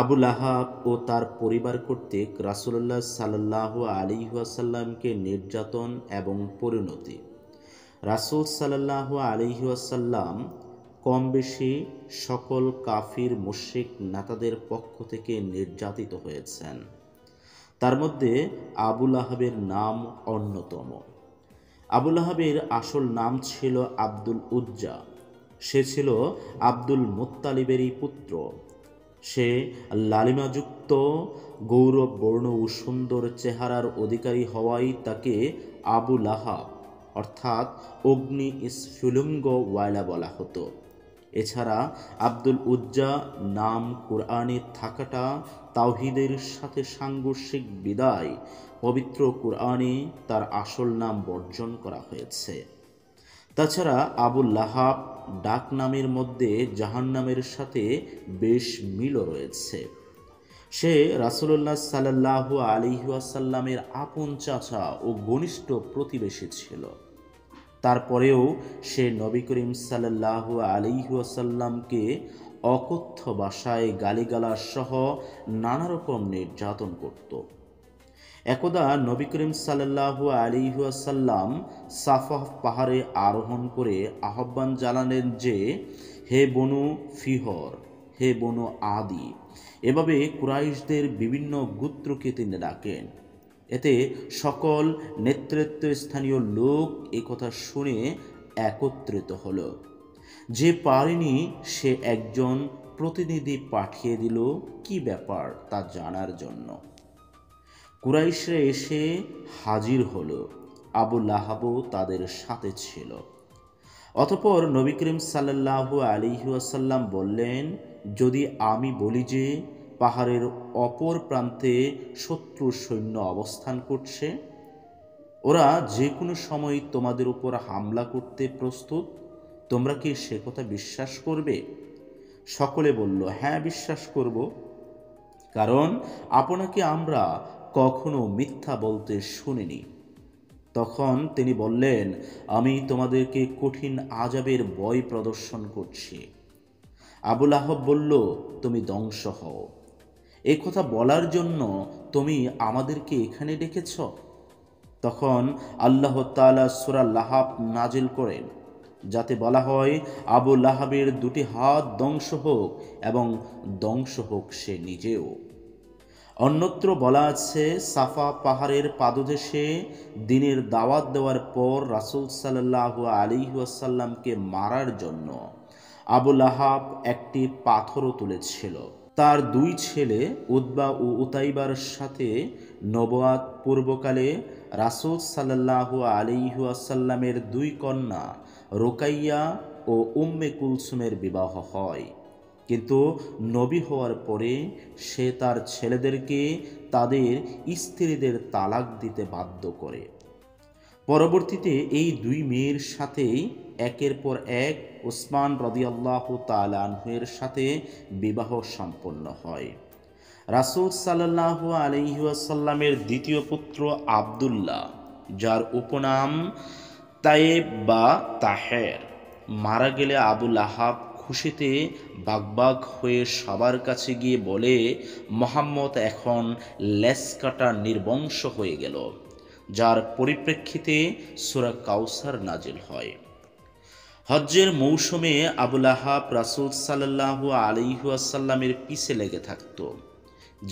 আবু লাহাব ও তার পরিবার কর্তৃক রাসূলুল্লাহ সাল্লাল্লাহু আলাইহি ওয়াসাল্লামকে নির্যাতন এবং পরিণতি। রাসূল সাল্লাল্লাহু আলাইহি ওয়াসাল্লাম কম বেশি সকল কাফির মুশরিক নেতাদের পক্ষ থেকে নির্যাতিত হয়েছেন। তার মধ্যে আবু লাহাবের নাম অন্যতম। আবু লাহাবের আসল নাম ছিল আব্দুল উজ্জা। সে ছিল আব্দুল মুত্তালিবেরই পুত্র। সে লালিমাযুক্ত গৌরববর্ণ ও সুন্দর চেহারার অধিকারী হওয়ায় তাকে আবু লাহাব অর্থাৎ অগ্নি স্ফুলিঙ্গ ওয়ালা বলা হতো। এছাড়া আব্দুল উজ্জা নাম কুরআনে থাকাটা তাওহীদের সাথে সাংঘর্ষিক বিদায় পবিত্র কুরআনে তার আসল নাম বর্জন করা হয়েছে। তাছাড়া আবু লাহাব ডাক নামের মধ্যে জাহান্নামের সাথে বেশ মিলও রয়েছে। সে রাসূলুল্লাহ সাল্লাল্লাহু আলাইহি ওয়াসাল্লামের আপন চাচা ও ঘনিষ্ঠ প্রতিবেশী ছিল। তারপরেও সে নবী করিম সাল্লাল্লাহু আলাইহি ওয়াসাল্লামকে অকথ্য ভাষায় গালিগালাজ সহ নানা রকম নির্যাতন করত। একদা নবী করিম সাল্লাল্লাহু আলাইহি ওয়াসাল্লাম সাফা পাহাড়ে আরোহণ করে আহ্বান জানালেন যে, হে বনু ফিহর, হে বনু আদি। এভাবে কুরাইশদের বিভিন্ন গোত্রকে তিনি ডাকেন। এতে সকল নেতৃত্বস্থানীয় লোক একথা শুনে একত্রিত হল। যে পারেনি সে একজন প্রতিনিধি পাঠিয়ে দিল কি ব্যাপার তা জানার জন্য। কুরাইশরা এসে হাজির হলো। আবু লাহাবও তাদের সাথে ছিল। অতঃপর নবী করিম সাল্লাল্লাহু আলাইহি ওয়াসাল্লাম বললেন, যদি আমি বলি যে পাহাড়ের অপর প্রান্তে শত্রু সৈন্য অবস্থান করছে, ওরা যে কোনো সময় তোমাদের উপর হামলা করতে প্রস্তুত, তোমরা কি সে কথা বিশ্বাস করবে? সকলে বলল, হ্যাঁ বিশ্বাস করব, কারণ আপনাকে আমরা কখনো মিথ্যা বলতে শুনিনি। তখন তিনি বললেন, আমি তোমাদেরকে কঠিন আযাবের ভয় প্রদর্শন করছি। আবু লাহাব বলল, তুমি ধ্বংস হও। এই কথা বলার জন্য তুমি আমাদেরকে এখানে ডেকেছ? তখন আল্লাহ তাআলা সূরা লাহাব নাজিল করেন, যাতে বলা হয়, আবু লাহাবের দুটি হাত ধ্বংস হোক এবং ধ্বংস হোক সে নিজেও। অন্যত্র বলা আছে, সাফা পাহাড়ের পাদদেশে দ্বীনের দাওয়াত দেওয়ার পর রাসূল সাল্লাল্লাহু আলাইহি ওয়াসাল্লামকে মারার জন্য আবু লাহাব একটি পাথরও তুলেছিল। তার দুই ছেলে উতবা ও উতাইবার সাথে নবুয়াত পূর্বকালে রাসূল সাল্লাল্লাহু আলাইহি ওয়াসাল্লামের দুই কন্যা রুকাইয়া ও উম্মে কুলসুমের বিবাহ হয়। কিন্তু নবী হওয়ার পরে সে তার ছেলেদেরকে তাদের স্ত্রীদের তালাক দিতে বাধ্য করে। পরবর্তীতে এই দুই মেয়ের সাথেই একের পর এক উসমান রাদিয়াল্লাহু তাআলা আনহুর সাথে বিবাহ সম্পন্ন হয়। রাসূল সাল্লাল্লাহু আলাইহি ওয়াসাল্লামের দ্বিতীয় পুত্র আব্দুল্লাহ, যার উপনাম তায়েব বা তাহের, মারা গেলে আবু লাহাব খুশিতে বাগবাগ হয়ে সবার কাছে গিয়ে বলে, মুহাম্মদ এখন লেজকাটা নির্বংশ হয়ে গেল, যার পরিপ্রেক্ষিতে সূরা কাউসার নাজিল হয়। হজ্জের মৌসুমে আবু লাহাব রাসূল সাল্লাল্লাহু আলাইহি ওয়াসাল্লামের পিছে লেগে থাকত।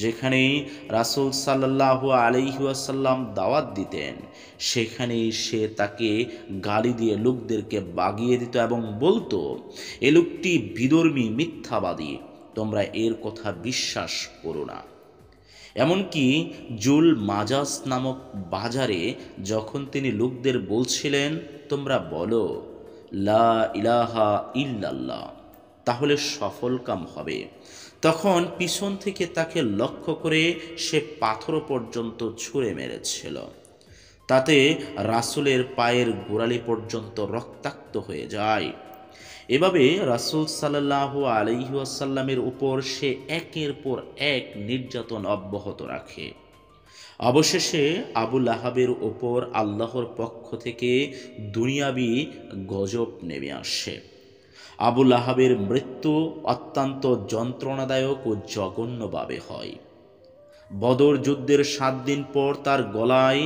যেখানেই রাসূল সাল্লাল্লাহু আলাইহি ওয়াসাল্লাম দাওয়াত দিতেন, সেখানেই সে তাকে গালি দিয়ে লোকদেরকে বাগিয়ে দিত এবং বলতো, এ লোকটি বিধর্মী, মিথ্যাবাদী, তোমরা এর কথা বিশ্বাস করো না। এমনকি জুল মাজাজ নামক বাজারে যখন তিনি লোকদের বলছিলেন, তোমরা বলো লা ইলাহা ইল্লাল্লাহ, তাহলে সফলকাম হবে, তখন পিছন থেকে তাকে লক্ষ্য করে সে পাথর পর্যন্ত ছুঁড়ে মেরেছিল। তাতে রাসূলের পায়ের গোড়ালি পর্যন্ত রক্তাক্ত হয়ে যায়। এভাবে রাসূল সাল্লাল্লাহু আলাইহি ওয়াসাল্লামের উপর সে একের পর এক নির্যাতন অব্যাহত রাখে। অবশেষে আবু লাহাবের ওপর আল্লাহর পক্ষ থেকে দুনিয়াবি গজব নেমে আসে। আবু লাহাবের মৃত্যু অত্যন্ত যন্ত্রণাদায়ক ও জঘন্যভাবে হয়। বদর যুদ্ধের 7 দিন পর তার গলায়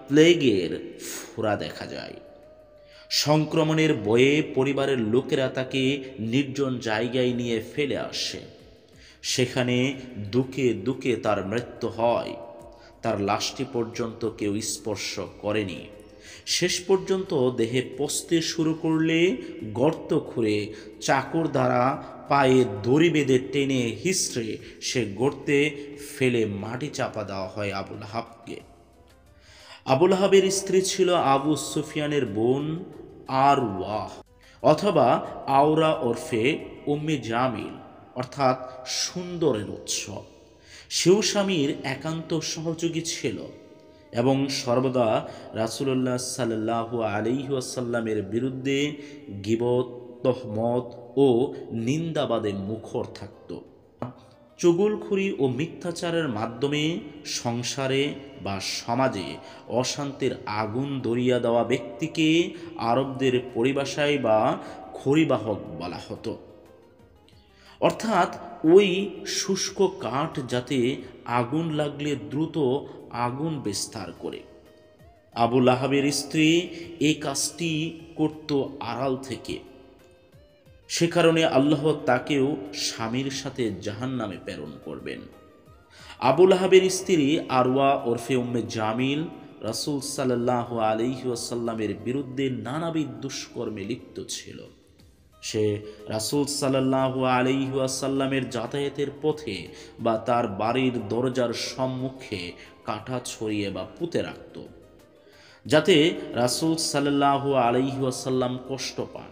প্লেগের ফোঁড়া দেখা যায়। সংক্রমণের ভয়ে পরিবারের লোকেরা তাকে নির্জন জায়গায় নিয়ে ফেলে আসে। সেখানে দুকে দুকে তার মৃত্যু হয়। তার লাশটি পর্যন্ত কেউ স্পর্শ করেনি। শেষ পর্যন্ত দেহে পচতে শুরু করলে গর্ত খুঁড়ে চাকর দ্বারা পায়ে দড়ি বেঁধে টেনে হিসড়ে সে গর্তে ফেলে মাটি চাপা দেওয়া হয় আবু লাহাবকে। আবু লাহাবের স্ত্রী ছিল আবু সুফিয়ানের বোন আরওয়াহ অথবা আওরা ওরফে উম্মে জামিল, অর্থাৎ সুন্দরের উৎস। সেও স্বামীর একান্ত সহযোগী ছিল এবং সর্বদা রাসূলুল্লাহ সাল্লাল্লাহু আলাইহি ওয়াসাল্লামের বিরুদ্ধে গীবত, তহমত ও নিন্দাবাদে মুখর থাকত। চুগলখুরি ও মিথ্যাচারের মাধ্যমে সংসারে বা সমাজে অশান্তির আগুন ধরিয়ে দেওয়া ব্যক্তিকে আরবদের পরিভাষায় বা খড়িবাহক বলা হতো। অর্থাৎ ওই শুষ্ক কাঠ যাতে আগুন লাগলে দ্রুত আগুন বিস্তার করে। আবু লাহাবের স্ত্রী এই কাজটি করত আড়াল থেকে। সে কারণে আল্লাহ তাকেও স্বামীর সাথে জাহান্নামে প্রেরণ করবেন। আবু লাহাবের স্ত্রী আরওয়া ওরফে উম্মে জামিল রাসূল সাল্লাল্লাহু আলাইহি ওয়াসাল্লামের বিরুদ্ধে নানাবিধ দুষ্কর্মে লিপ্ত ছিল। সে রাসূল সাল্লাল্লাহু আলাইহি ওয়াসাল্লামের যাতায়াতের পথে বা তার বাড়ির দরজার সম্মুখে কাঁটা ছড়িয়ে বা পুঁতে রাখত, যাতে রাসূল সাল্লাল্লাহু আলাইহি ওয়াসাল্লাম কষ্ট পান।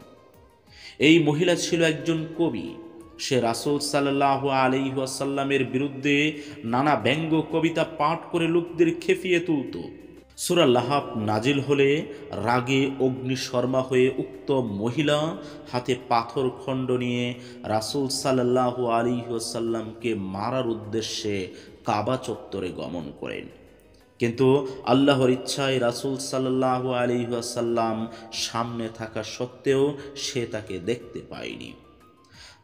এই মহিলা ছিল একজন কবি। সে রাসূল সাল্লাল্লাহু আলাইহি ওয়াসাল্লামের বিরুদ্ধে নানা ব্যঙ্গ কবিতা পাঠ করে লোকদের খেপিয়ে তুলত। সূরা লাহাব নাজিল হলে রাগে অগ্নিশর্মা হয়ে উক্ত মহিলা হাতে পাথর খণ্ড নিয়ে রাসূল সাল্লাল্লাহু আলাইহি ওয়াসাল্লামকে মারার উদ্দেশ্যে কাবা চত্বরে গমন করেন। কিন্তু আল্লাহর ইচ্ছায় রাসূল সাল্লাল্লাহু আলাইহি ওয়াসাল্লাম সামনে থাকা সত্ত্বেও সে তাকে দেখতে পায়নি।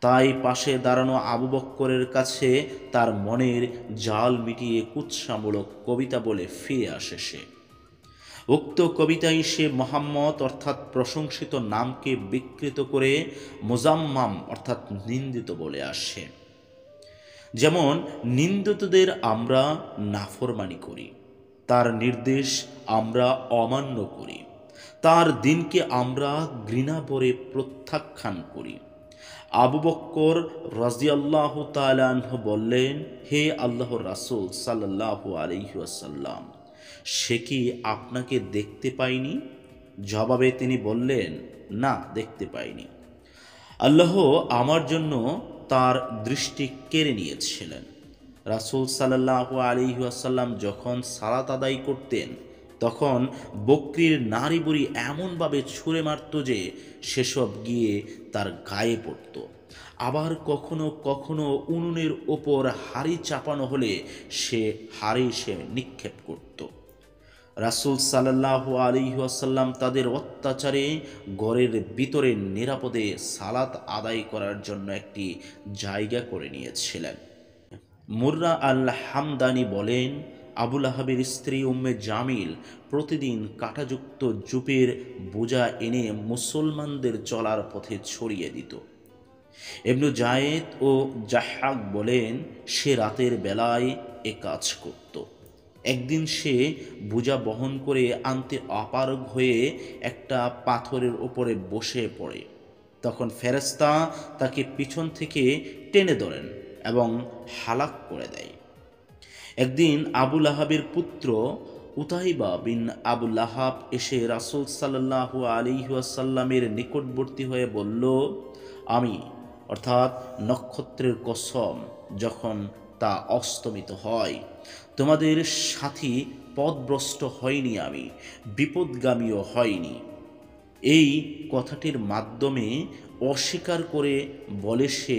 তাই পাশে দাঁড়ানো আবু বক্করের কাছে তার মনের জাল মিটিয়ে কুৎসামূলক কবিতা বলে ফিরে আসে সে। উক্ত কবিতায় সে মুহাম্মদ অর্থাৎ প্রশংসিত নামকে বিকৃত করে মুজাম্মাম অর্থাৎ নিন্দিত বলে আসে। যেমন নিন্দিতদের আমরা নাফরমানি করি, তার নির্দেশ আমরা অমান্য করি, তার দিনকে আমরা ঘৃণা ভরে প্রত্যাখ্যান করি। আবু বক্কর রাদিয়াল্লাহু তাআলা আনহু বললেন, হে আল্লাহর রাসূল সাল্লাল্লাহু আলাইহি ওয়াসাল্লাম, সে কি আপনাকে দেখতে পায়নি? জবাবে তিনি বললেন, না, দেখতে পাইনি। আল্লাহ আমার জন্য তার দৃষ্টি কেড়ে নিয়েছিলেন। রাসূল সাল্লাল্লাহু আলাইহি ওয়াসাল্লাম যখন সালাত আদায় করতেন তখন বকরির নাড়ি বুড়ি এমনভাবে ছুঁড়ে মারত যে সেসব গিয়ে তার গায়ে পড়ত। আবার কখনো কখনো উনুনের ওপর হাড়ি চাপানো হলে সে হাড়ি নিক্ষেপ করত। রাসূল সাল্লাল্লাহু আলাইহি ওয়াসাল্লাম তাদের অত্যাচারে ঘরের ভিতরে নিরাপদে সালাত আদায় করার জন্য একটি জায়গা করে নিয়েছিলেন। মুর্রা আল হামদানি বলেন, আবু লাহাবের স্ত্রী উম্মে জামিল প্রতিদিন কাঁটাযুক্ত জুপের বোঝা এনে মুসলমানদের চলার পথে ছড়িয়ে দিত। ইবনু জায়েদ ও জাহ্হাক বলেন, সে রাতের বেলায় এ কাজ করত। একদিন সে বোঝা বহন করে আনতে অপারগ হয়ে একটা পাথরের উপরে বসে পড়ে। তখন ফেরেশতা তাকে পিছন থেকে টেনে ধরেন এবং হালাক করে দেয়। একদিন আবু লাহাবের পুত্র উতাইবা বিন আবু লাহাব এসে রাসূল সাল্লাল্লাহু আলাইহি ওয়াসাল্লামের নিকটবর্তী হয়ে বলল, আমি অর্থাৎ নক্ষত্রের কসম, যখন তা অস্তমিত হয় তোমাদের সাথী পথভ্রষ্ট হয়নি, আমি বিপদগামীও হয়নি। এই কথাটির মাধ্যমে অস্বীকার করে বলে সে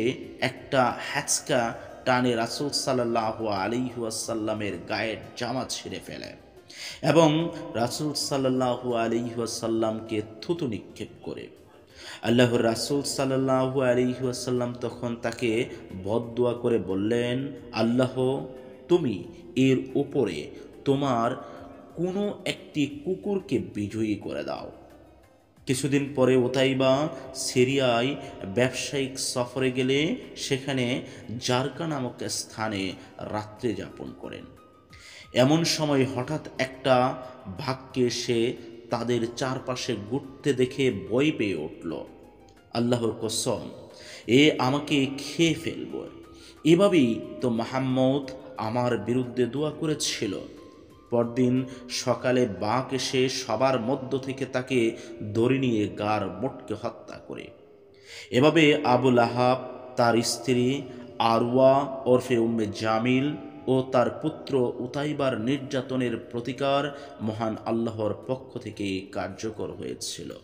একটা হ্যাচকা টানে রাসূল সাল্লাল্লাহু আলাইহি ওয়াসাল্লামের গায়ের জামা ছিঁড়ে ফেলে এবং রাসূল সাল্লাল্লাহু আলাইহি ওয়াসাল্লামকে থুতু নিক্ষেপ করে। আল্লাহর রাসূল সাল্লাল্লাহু আলাইহি ওয়াসাল্লাম তখন তাকে বদদুয়া করে বললেন, আল্লাহ, তুমি এর উপরে তোমার কোনো একটি কুকুরকে বিজয়ী করে দাও। কিছুদিন পরে উতাইবা সিরিয়ায় ব্যবসায়িক সফরে গেলে সেখানে জারকা নামক স্থানে রাত্রি যাপন করেন। এমন সময় হঠাৎ একটা ভাগ্যে সে তাদের চারপাশে ঘুরতে দেখে ভয় পেয়ে উঠল। আল্লাহর কসম, এ আমাকে খেয়ে ফেলব। এভাবেই তো মুহাম্মদ আমার বিরুদ্ধে দোয়া করেছিল। পরদিন সকালে বাঘ এসে সবার মধ্য থেকে তাকে ধরে নিয়ে গার মোটকে হত্যা করে। এভাবে আবু লাহাব, তার স্ত্রী আরওয়া ওরফে উম্মে জামিল ও তার পুত্র উতাইবার নির্যাতনের প্রতিকার মহান আল্লাহর পক্ষ থেকে কার্যকর হয়েছিল।